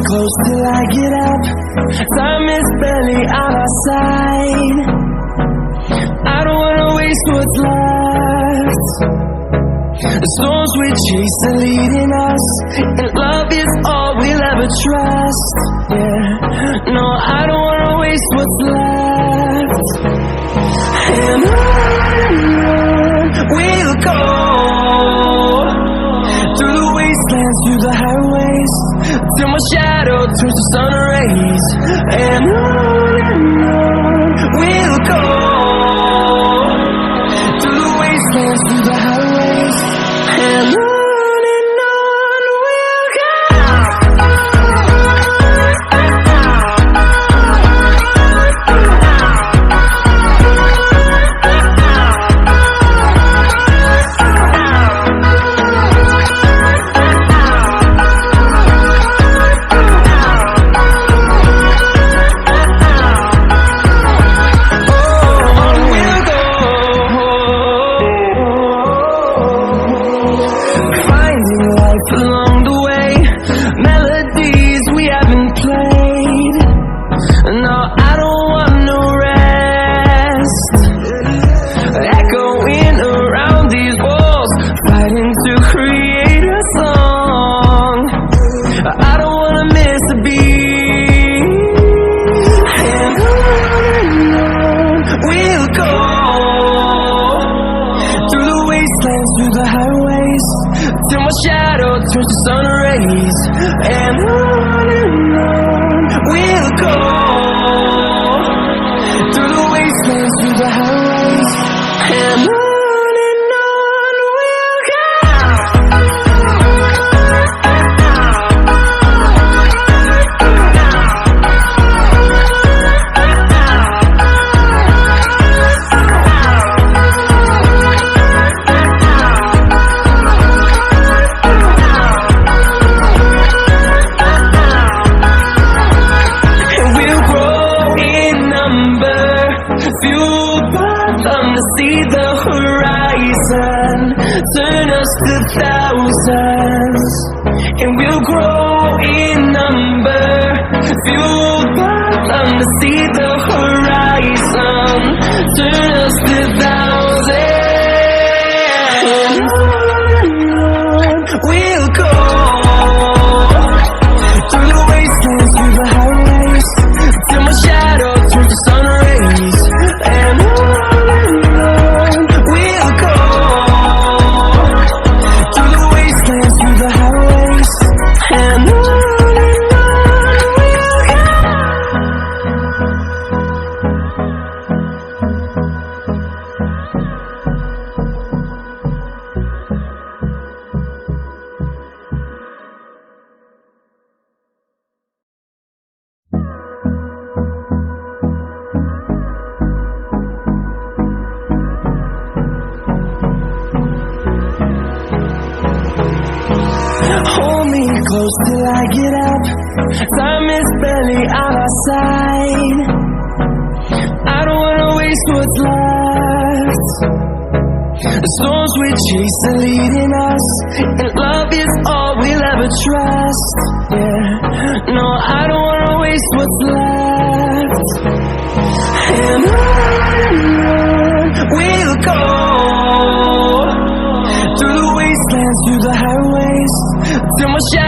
close till I get up. Time is barely on our side. I don't wanna waste what's left. The storms we chase are leading us, and love is all we'll ever trust. Yeah, no, I don't wanna waste what's left. And on we'll go, through the wastelands, through the highways, till my shadow turns to sun rays. And on we'll go, through the wastelands, through the highways, and on we'll go. Along the way, melodies we haven't played. No, I don't want no rest. Echoing around these walls, fighting to create a song. I don't wanna miss a beat. And on we'll go, through the wastelands, through the highways, till my shadow turns to sun rays. And on we'll go, through the wastelands, through the highways, and on we'll go. Fueled by them to see the horizon, turn us to thousands, and we'll grow in number. Fueled by them to see the horizon, turn us to thousands, and on we'll go, through the wastelands, through the highways, till my shadow turns to sun rays. And on we'll go, through the wastelands, through the highways, and on we'll go. Hold me close till I get up. Time is barely on our side. I don't wanna waste what's left. The storms we chase are leading us, and love is all we'll ever trust. Yeah, no, I don't wanna waste what's left. And on we'll go, through the wastelands, through the highways, till my shadow